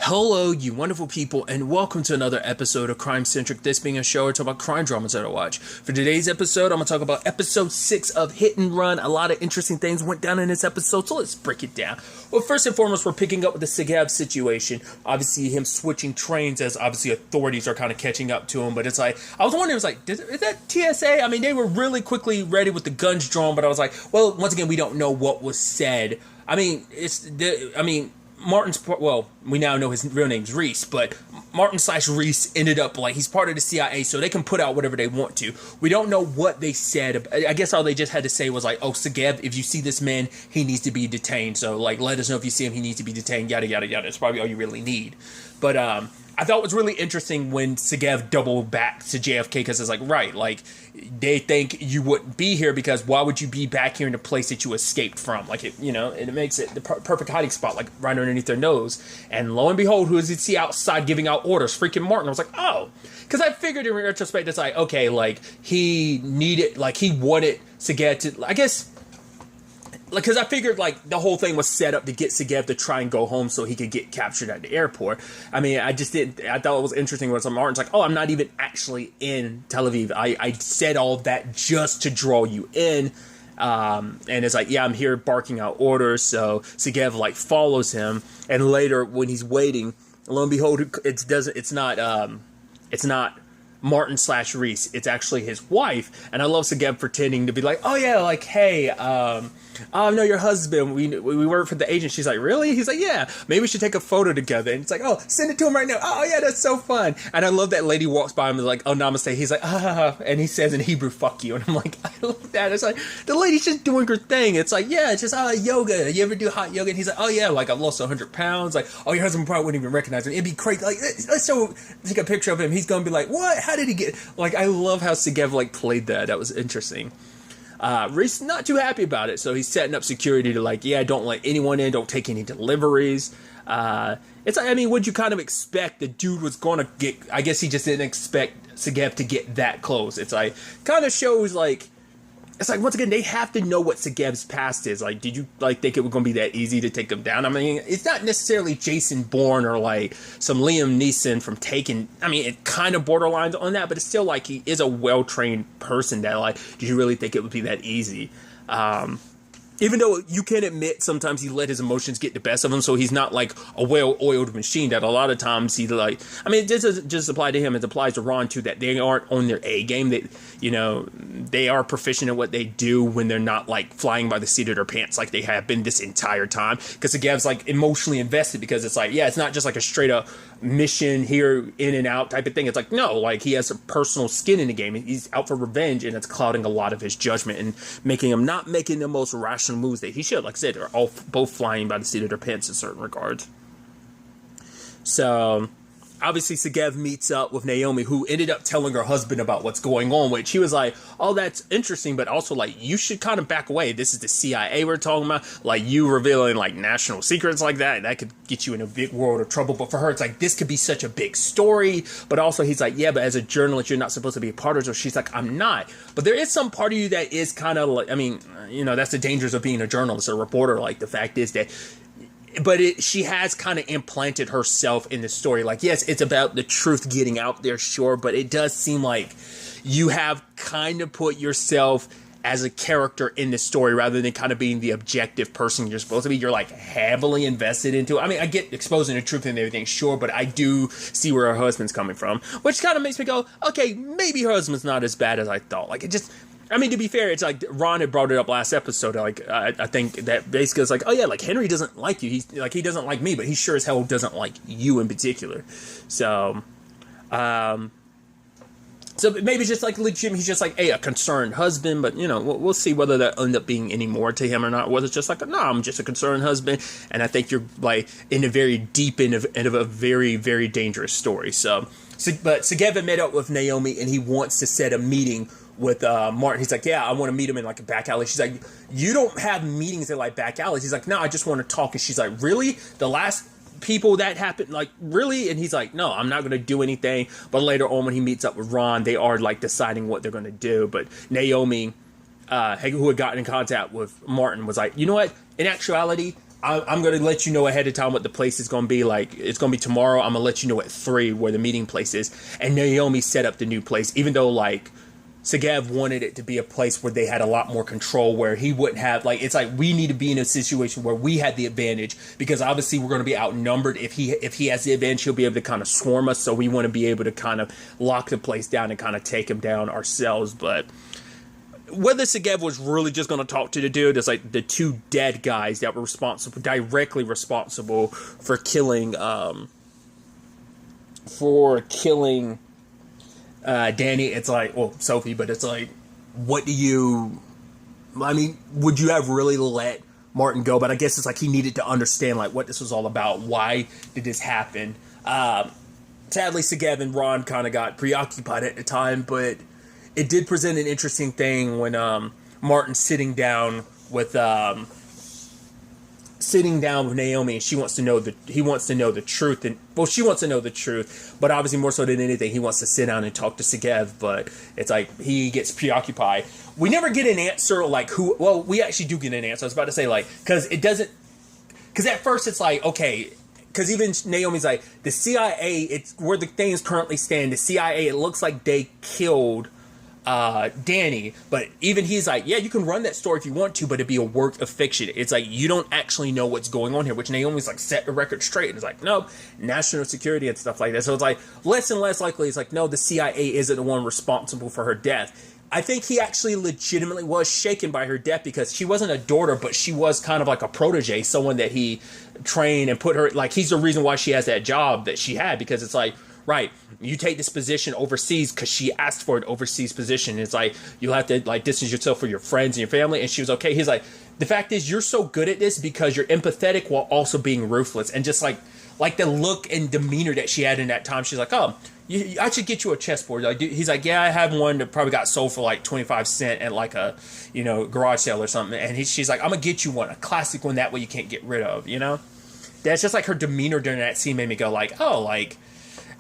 Hello, you wonderful people, and welcome to another episode of Crime Centric. This being a show where I talk about crime dramas that I watch. For today's episode, I'm going to talk about episode 6 of Hit and Run. A lot of interesting things went down in this episode, so let's break it down. Well, first and foremost, we're picking up with the Segev situation. Obviously, him switching trains as obviously authorities are kind of catching up to him. But it's like, I was wondering, it was like, is that TSA? I mean, they were really quickly ready with the guns drawn, but I was like, well, once again, we don't know what was said. Well, we now know his real name's Reese, but Martin/Reese ended up like he's part of the CIA, so they can put out whatever they want to. We don't know what they said. I guess all they just had to say was like, "Oh, Segev, if you see this man, he needs to be detained. So like, let us know if you see him. He needs to be detained." Yada yada yada. That's probably all you really need. But I thought it was really interesting when Segev doubled back to JFK because it's like, right, like they think you wouldn't be here because why would you be back here in the place that you escaped from? Like, it makes it the perfect hiding spot, like right underneath their nose. And lo and behold, who does he see outside giving out orders? Freaking Martin. I was like, oh, because I figured in retrospect, it's like, okay, like he wanted Segev to, I guess. Because I figured, like, the whole thing was set up to get Segev to try and go home so he could get captured at the airport. I mean, I thought it was interesting when some Martin's like, oh, I'm not even actually in Tel Aviv. I said all of that just to draw you in. And it's like, yeah, I'm here barking out orders. So Segev, like, follows him. And later, when he's waiting, lo and behold, it's not Martin/Reese. It's actually his wife. And I love Segev pretending to be like, oh, yeah, like, hey, I know your husband. We work for the agent. She's like, really? He's like, yeah. Maybe we should take a photo together. And it's like, oh, send it to him right now. Oh, yeah, that's so fun. And I love that lady walks by him and is like, oh, namaste. He's like, and he says in Hebrew, fuck you. And I'm like, I love that. It's like, the lady's just doing her thing. It's like, yeah, it's just yoga. You ever do hot yoga? And he's like, oh, yeah, like I've lost 100 pounds. Like, oh, your husband probably wouldn't even recognize him. It'd be crazy. Like, let's take a picture of him. He's going to be like, what? How did he get? Like, I love how Segev, like, played that. That was interesting. Reese not too happy about it, so he's setting up security to like, yeah, don't let anyone in, don't take any deliveries. It's like, I mean, what'd you kind of expect? The dude was gonna get, I guess he just didn't expect Segev to get that close. It's like, kind of shows like, it's like, once again, they have to know what Segev's past is. Like, did you like think it was going to be that easy to take him down? I mean, it's not necessarily Jason Bourne or like some Liam Neeson from Taken. I mean, it kind of borderlines on that, but it's still like he is a well-trained person that like, did you really think it would be that easy? Even though you can admit sometimes he let his emotions get the best of him, so he's not like a well-oiled machine that a lot of times he like, I mean, this doesn't just apply to him, it applies to Ron too, that they aren't on their A game. They are proficient at what they do when they're not like flying by the seat of their pants like they have been this entire time. Because Segev's like emotionally invested because it's like, yeah, it's not just like a straight up mission here in and out type of thing. It's like, no, like he has a personal skin in the game. He's out for revenge, and it's clouding a lot of his judgment and making him not making the most rational moves that he should. Like I said, they're all both flying by the seat of their pants in certain regards. So obviously Segev meets up with Naomi, who ended up telling her husband about what's going on, which he was like, oh, that's interesting, but also like, you should kind of back away. This is the CIA we're talking about. Like, you revealing like national secrets like that could get you in a big world of trouble. But for her, it's like, this could be such a big story. But also he's like, yeah, but as a journalist, you're not supposed to be a part of it. So she's like, I'm not. But there is some part of you that is kind of like, I mean, that's the dangers of being a journalist, a reporter. Like, the fact is that, but she has kind of implanted herself in the story. Like, yes, it's about the truth getting out there, sure, but it does seem like you have kind of put yourself as a character in the story rather than kind of being the objective person you're supposed to be. You're like heavily invested into it. I mean, I get exposing the truth and everything, sure, but I do see where her husband's coming from, which kind of makes me go, okay, maybe her husband's not as bad as I thought. Like, it just, I mean, to be fair, it's like Ron had brought it up last episode. Like, I think that basically it's like, oh yeah, like Henry doesn't like you. He's like, he doesn't like me, but he sure as hell doesn't like you in particular. So, so maybe it's just like legit. He's just like, hey, a concerned husband, but we'll see whether that end up being any more to him or not. Whether it's just like, no, I'm just a concerned husband, and I think you're like in a very deep end of a very, very dangerous story. So but Segev met up with Naomi, and he wants to set a meeting with Martin. He's like, yeah, I want to meet him in like a back alley. She's like, you don't have meetings in like back alleys. He's like, no, I just want to talk. And she's like, really? The last people that happened, like, really? And he's like, no, I'm not going to do anything. But later on, when he meets up with Ron, they are like deciding what they're going to do. But Naomi, who had gotten in contact with Martin, was like, you know what? In actuality, I'm going to let you know ahead of time what the place is going to be. Like, it's going to be tomorrow. I'm going to let you know at 3 where the meeting place is. And Naomi set up the new place, even though, like, Segev wanted it to be a place where they had a lot more control, where he wouldn't have, like, it's like we need to be in a situation where we had the advantage, because obviously we're going to be outnumbered. If he has the advantage, he'll be able to kind of swarm us. So we want to be able to kind of lock the place down and kind of take him down ourselves. But whether Segev was really just going to talk to the dude, it's like the 2 dead guys that were directly responsible for killing Danny. It's like, well, Sophie, but it's like, would you have really let Martin go? But I guess it's like he needed to understand like what this was all about. Why did this happen? Sadly, Segev and Ron kind of got preoccupied at the time, but it did present an interesting thing when Martin's sitting down with Naomi, and he wants to know the truth, and well, she wants to know the truth, but obviously more so than anything, he wants to sit down and talk to Segev. But it's like he gets preoccupied. We never get an answer like who. Well, we actually do get an answer. I was about to say like because at first it's like okay. Because even Naomi's like, the CIA, it's where the things currently stand. The CIA, it looks like they killed Danny, but even he's like, yeah, you can run that story if you want to, but it'd be a work of fiction. It's like, you don't actually know what's going on here, which Naomi's like, set the record straight. And it's like, no, national security and stuff like that. So it's like, less and less likely, it's like, no, the CIA isn't the one responsible for her death. I think he actually legitimately was shaken by her death, because she wasn't a daughter, but she was kind of like a protege, someone that he trained and put her, like, he's the reason why she has that job that she had, because it's like, right, you take this position overseas because she asked for an overseas position. It's like, you'll have to like distance yourself from your friends and your family. And she was okay. He's like, the fact is, you're so good at this because you're empathetic while also being ruthless. And just like the look and demeanor that she had in that time, she's like, oh, I should get you a chessboard. Like, he's like, yeah, I have one that probably got sold for like 25 cents at like a, garage sale or something. And she's like, I'm gonna get you one, a classic one, that way you can't get rid of, That's just like her demeanor during that scene made me go like, oh, like,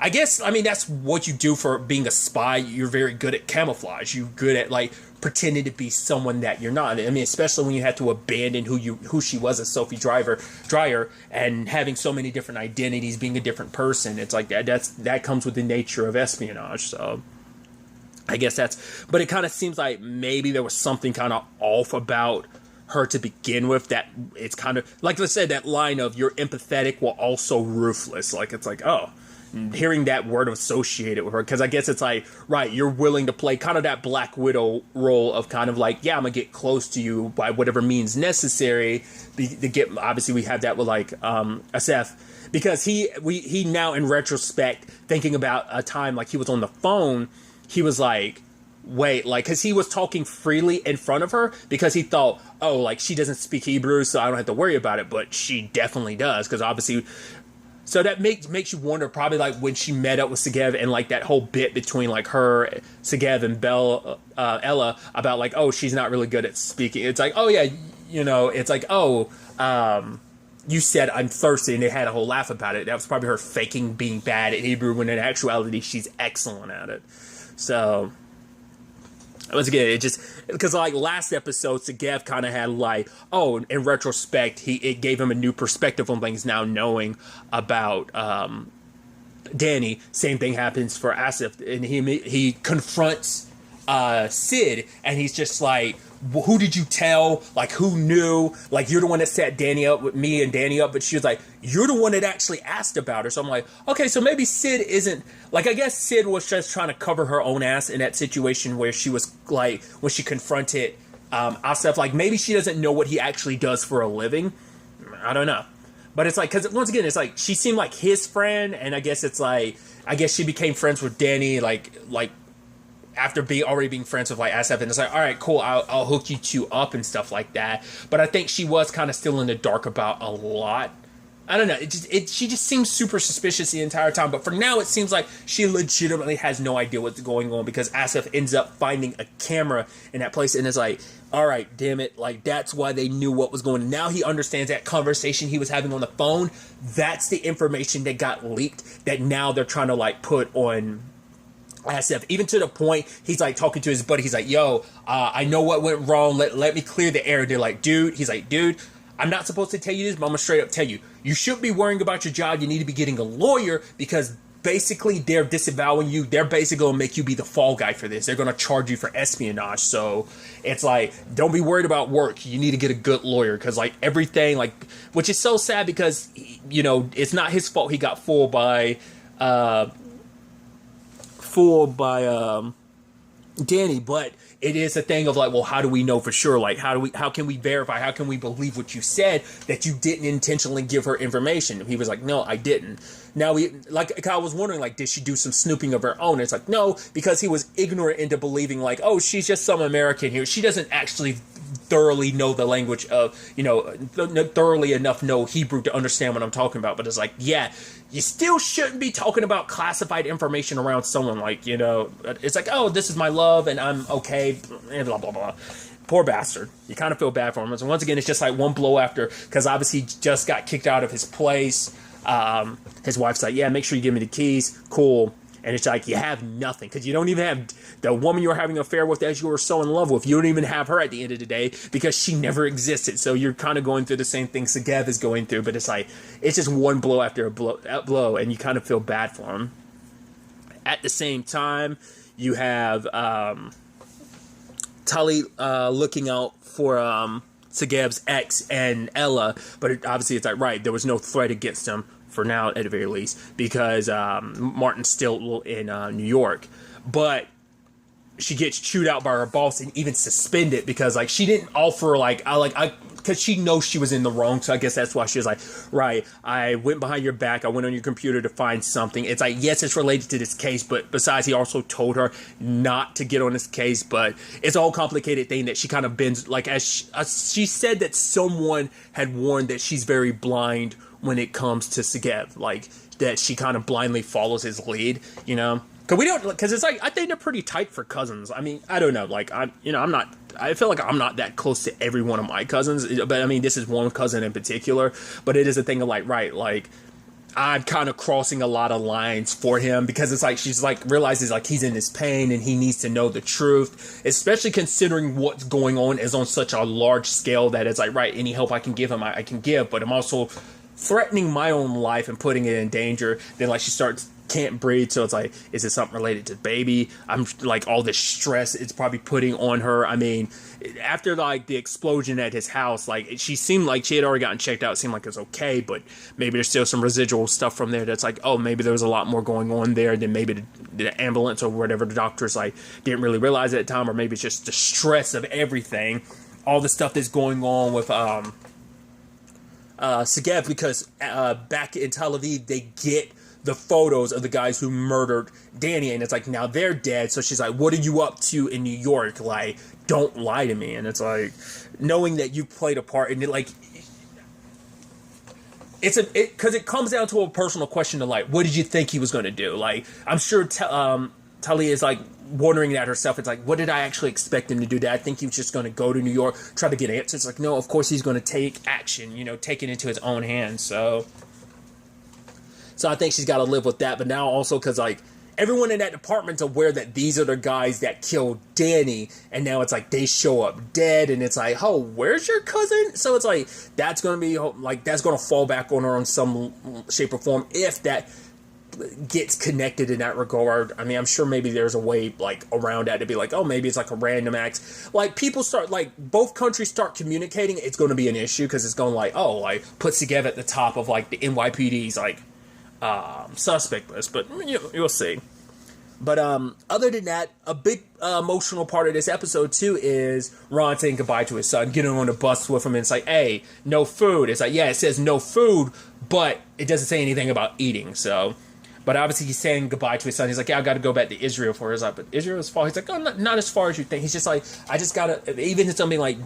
I guess, I mean, that's what you do for being a spy. You're very good at camouflage. You're good at, like, pretending to be someone that you're not. I mean, especially when you have to abandon who she was as Sophie Dreyer, and having so many different identities, being a different person. It's like that comes with the nature of espionage. So I guess but it kind of seems like maybe there was something kind of off about her to begin with, that it's kind of, like I said, that line of you're empathetic while also ruthless. Like, it's like, oh, hearing that word associated with her, because I guess it's like, right, you're willing to play kind of that Black Widow role of kind of like, yeah, I'm gonna get close to you by whatever means necessary to get. Obviously, we have that with like Asaf, because he now in retrospect, thinking about a time like he was on the phone, he was like, wait, like, because he was talking freely in front of her because he thought, oh, like, she doesn't speak Hebrew, so I don't have to worry about it, but she definitely does, because obviously. So that makes you wonder, probably like when she met up with Segev and like that whole bit between like her, Segev, and Ella about like, oh, she's not really good at speaking. It's like, oh yeah, it's like, oh, you said I'm thirsty, and they had a whole laugh about it. That was probably her faking being bad at Hebrew when in actuality she's excellent at it. So once again, it just, because like last episode, Segev kind of had like, oh, in retrospect, it gave him a new perspective on things now, knowing about Danny. Same thing happens for Asaf, and he confronts Sid, and he's just like, who did you tell? Like, who knew? Like, you're the one that set Danny up with me and Danny up. But she was like, you're the one that actually asked about her. So I'm like, okay, so maybe Sid isn't, like, I guess Sid was just trying to cover her own ass in that situation where she was like, when she confronted Asaf, like, maybe she doesn't know what he actually does for a living. I don't know. But it's like, because once again, it's like, she seemed like his friend. And I guess it's like, I guess she became friends with Danny, like after already being friends with like Asaf, and it's like, all right, cool, I'll hook you two up and stuff like that. But I think she was kind of still in the dark about a lot. I don't know. She just seems super suspicious the entire time. But for now, it seems like she legitimately has no idea what's going on, because Asaf ends up finding a camera in that place, and it's like, all right, damn it, like that's why they knew what was going on. Now he understands that conversation he was having on the phone. That's the information that got leaked. That now they're trying to like put on Asaf, even to the point he's like talking to his buddy. He's like, yo, I know what went wrong. Let me clear the air. They're like, dude. He's like, dude, I'm not supposed to tell you this, but I'm going to straight up tell you. You shouldn't be worrying about your job. You need to be getting a lawyer because basically they're disavowing you. They're basically going to make you be the fall guy for this. They're going to charge you for espionage. So it's like, don't be worried about work. You need to get a good lawyer because like everything, like, which is so sad because, you know, it's not his fault he got fooled by Danny, but it is a thing of like, well, how do we know for sure? Like, how can we verify? How can we believe what you said that you didn't intentionally give her information? He was like, no, I didn't. Now, I was wondering, like, did she do some snooping of her own? It's like, no, because he was ignorant into believing, like, oh, she's just some American here. She doesn't actually thoroughly know the language of, you know, thoroughly enough know Hebrew to understand what I'm talking about. But it's like, yeah, you still shouldn't be talking about classified information around someone. Like, you know, it's like, oh, this is my love and I'm okay, and blah, blah, blah. Poor bastard. You kind of feel bad for him. And once again, it's just like one blow after, because obviously he just got kicked out of his place. His wife's like, yeah, make sure you give me the keys. Cool. And it's like, you have nothing because you don't even have the woman you're having an affair with that you were so in love with. You don't even have her at the end of the day because she never existed. So you're kind of going through the same thing Segev is going through, but it's like, it's just one blow after a blow, and you kind of feel bad for him. At the same time, you have Tully looking out for Segev's ex and Ella, but obviously it's like, right, there was no threat against him. For now, at the very least, because Martin's still in New York. But she gets chewed out by her boss and even suspended because, like, she didn't offer, because she knows she was in the wrong. So I guess that's why she was like, right, I went behind your back. I went on your computer to find something. It's like, yes, it's related to this case. But besides, he also told her not to get on this case. But it's a whole complicated thing that she kind of bends. Like, as she said that someone had warned that she's very blind when it comes to Segev, like that she kind of blindly follows his lead, you know, because it's like, I think they're pretty tight for cousins. I mean, I don't know, like I feel like I'm not that close to every one of my cousins, but I mean, this is one cousin in particular, but it is a thing of like, right, like I'm kind of crossing a lot of lines for him because it's like, she's like realizes like he's in his pain and he needs to know the truth, especially considering what's going on is on such a large scale that it's like, right, any help I can give him, I can give, but I'm also threatening my own life and putting it in danger. Then like she can't breathe, so it's like, is it something related to the baby? I'm like, all this stress it's probably putting on her. I mean, after like the explosion at his house, like she seemed like she had already gotten checked out. It seemed like it was okay, but maybe there's still some residual stuff from there that's like, oh, maybe there was a lot more going on there than maybe the ambulance or whatever the doctors like didn't really realize at the time, or maybe it's just the stress of everything, all the stuff that's going on with Segev, because back in Tel Aviv they get the photos of the guys who murdered Danny, and it's like, now they're dead. So she's like, what are you up to in New York? Like, don't lie to me. And it's like, knowing that you played a part, and it like, because it comes down to a personal question of like, what did you think he was going to do? Like, I'm sure Tully is like wondering that herself. It's like, what did I actually expect him to do? Did I think he was just going to go to New York, try to get answers? Like, no, of course he's going to take action, you know, take it into his own hands. So I think she's got to live with that. But now also because like everyone in that department's aware that these are the guys that killed Danny, and now it's like they show up dead, and it's like, oh, where's your cousin? So it's like, that's going to be like, that's going to fall back on her in some shape or form if that gets connected in that regard. I mean, I'm sure maybe there's a way like around that to be like, oh, maybe it's like a random act. Like people start, like both countries start communicating, it's going to be an issue because it's going like, oh, like put Segev at the top of like the NYPD's like suspect list, but you'll see. But other than that, a big emotional part of this episode too is Ron saying goodbye to his son, getting on the bus with him, and it's like, hey, no food. It's like, yeah, it says no food, but it doesn't say anything about eating. So, but obviously he's saying goodbye to his son. He's like, yeah, I got to go back to Israel for his life. But Israel's far. He's like, oh, not as far as you think. He's just like, I just got to, even if something like,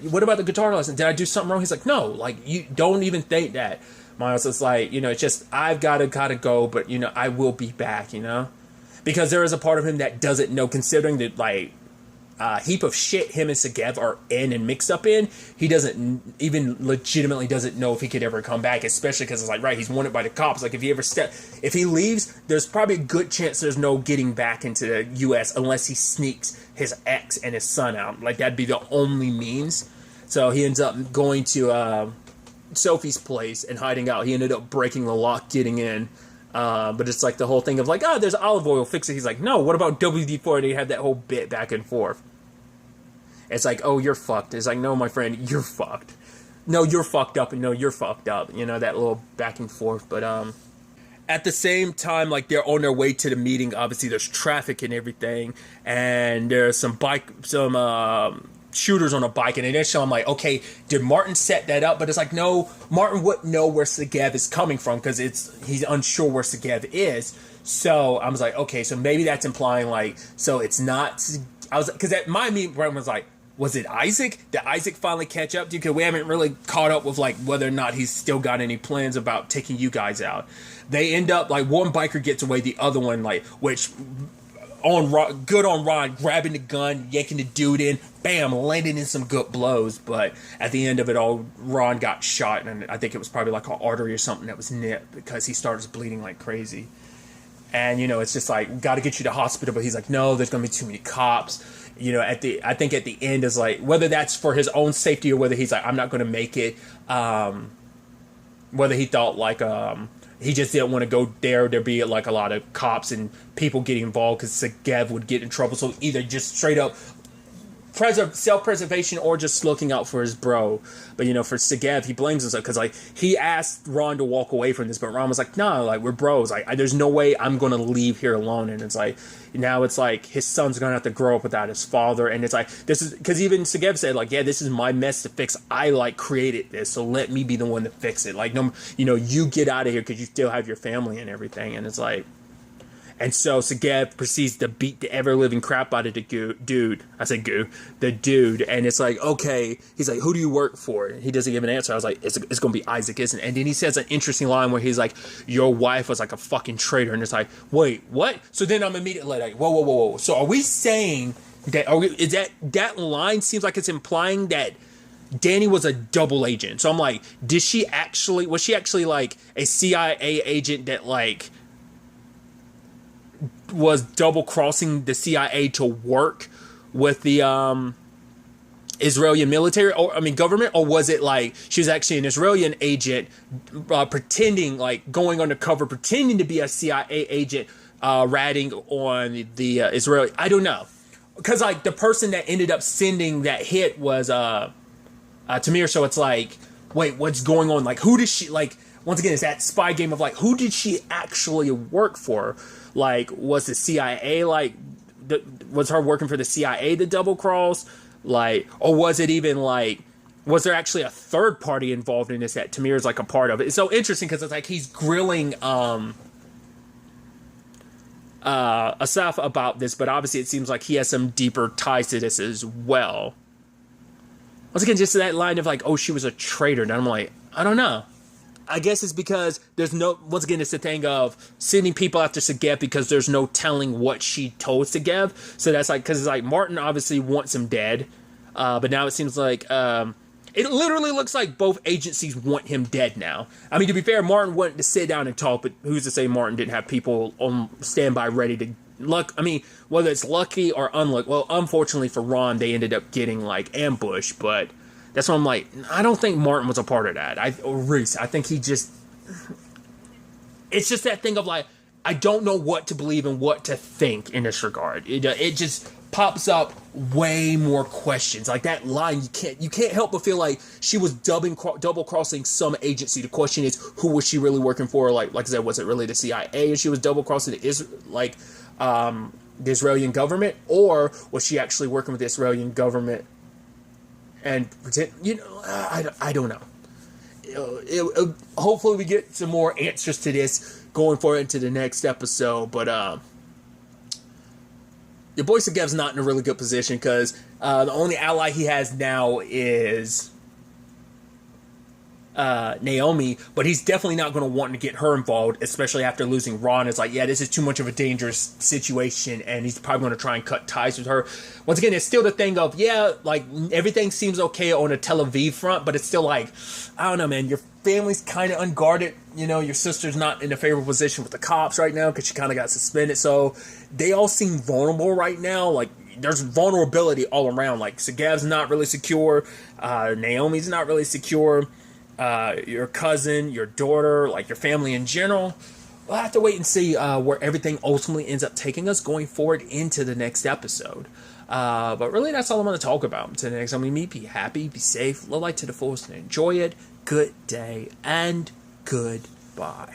what about the guitar lesson? Did I do something wrong? He's like, no, like, you don't even think that. Miles is like, you know, it's just, I've got to go, but, you know, I will be back, you know? Because there is a part of him that doesn't know, considering that, like, heap of shit him and Segev are in and mixed up in, he doesn't even legitimately doesn't know if he could ever come back, especially because it's like, right, he's wanted by the cops. Like, if he leaves, there's probably a good chance there's no getting back into the U.S. unless he sneaks his ex and his son out. Like, that'd be the only means. So he ends up going to Sophie's place and hiding out. He ended up breaking the lock, getting in. But it's like the whole thing of like, oh, there's olive oil, fix it. He's like, no, what about WD-40? They had that whole bit back and forth. It's like, oh, you're fucked. It's like, no, my friend, you're fucked. No, you're fucked up, and no, you're fucked up. You know, that little back and forth. But at the same time, like, they're on their way to the meeting. Obviously, there's traffic and everything, and there's some shooters on a bike, and initially I'm like, okay, did Martin set that up? But it's like, no, Martin wouldn't know where Segev is coming from because he's unsure where Segev is. So I was like, okay, so maybe that's implying like, so it's not. I was because at my meeting, Martin was like, was it Issac? Did Issac finally catch up to you? Because we haven't really caught up with like whether or not he's still got any plans about taking you guys out. They end up like one biker gets away, the other one like good on Ron, grabbing the gun, yanking the dude in, bam, landing in some good blows. But at the end of it all, Ron got shot, and I think it was probably like an artery or something that was nipped because he starts bleeding like crazy. And you know, it's just like, got to get you to hospital, but he's like, no, there's gonna be too many cops. You know, I think at the end is like, whether that's for his own safety or whether he's like, I'm not gonna make it. Whether he thought like he just didn't want to go there. There'd be like a lot of cops and people getting involved because Segev would get in trouble. So either just straight up self-preservation or just looking out for his bro. But you know, for Segev, he blames himself because like he asked Ron to walk away from this, but Ron was like, "No, like we're bros. Like there's no way I'm gonna leave here alone." And it's like now it's like his son's gonna have to grow up without his father, and it's like this is because even Segev said like, "Yeah, this is my mess to fix. I like created this, so let me be the one to fix it. Like no, you know, you get out of here because you still have your family and everything." And it's like. And so Segev proceeds to beat the ever-living crap out of the dude. I said the dude. And it's like, okay. He's like, who do you work for? He doesn't give an answer. I was like, it's going to be Issac, isn't it? And then he says an interesting line where he's like, your wife was like a fucking traitor. And it's like, wait, what? So then I'm immediately like, whoa. So are we saying that, is that line seems like it's implying that Danny was a double agent. So I'm like, was she actually like a CIA agent that like, was double crossing the CIA to work with the Israeli military or government, or was it like she was actually an Israeli agent pretending like going undercover, pretending to be a CIA agent, ratting on the Israeli? I don't know, because like the person that ended up sending that hit was Tamir. So it's like, wait, what's going on? Like, who did she like? Once again, it's that spy game of like, who did she actually work for? Like, was the CIA like, was her working for the CIA to double cross? Like, or was it even like, was there actually a third party involved in this that Tamir's like a part of it? It's so interesting because it's like he's grilling Asaf about this, but obviously it seems like he has some deeper ties to this as well. Once again, just that line of like, oh, she was a traitor. And I'm like, I don't know. I guess it's because there's no, once again, it's the thing of sending people after Segev because there's no telling what she told Segev. So that's like, because it's like Martin obviously wants him dead. But now it seems like, it literally looks like both agencies want him dead now. I mean, to be fair, Martin wanted to sit down and talk, but who's to say Martin didn't have people on standby ready to whether it's lucky or unlucky. Well, unfortunately for Ron, they ended up getting like ambushed, but that's why I'm like, I don't think Martin was a part of that. Or Reese, I think he just... It's just that thing of like, I don't know what to believe and what to think in this regard. It just pops up way more questions. Like that line, you can't help but feel like she was double crossing some agency. The question is, who was she really working for? Like I said, was it really the CIA? Or she was double crossing the Israeli government, or was she actually working with the Israeli government? And pretend, I don't know. Hopefully we get some more answers to this going forward into the next episode. But your boy Segev's not in a really good position because the only ally he has now is Naomi, but he's definitely not going to want to get her involved, especially after losing Ron. It's like, yeah, this is too much of a dangerous situation, and he's probably going to try and cut ties with her. Once again, it's still the thing of, yeah, like, everything seems okay on a Tel Aviv front, but it's still like, I don't know, man, your family's kind of unguarded. You know, your sister's not in a favorable position with the cops right now because she kind of got suspended, so they all seem vulnerable right now. Like, there's vulnerability all around. Like, Segev's not really secure. Naomi's not really secure. Your cousin, your daughter, like your family in general. We'll have to wait and see where everything ultimately ends up taking us going forward into the next episode. But really, that's all I'm going to talk about. Until the next time we meet, be happy, be safe, live life to the fullest, and enjoy it. Good day, and goodbye.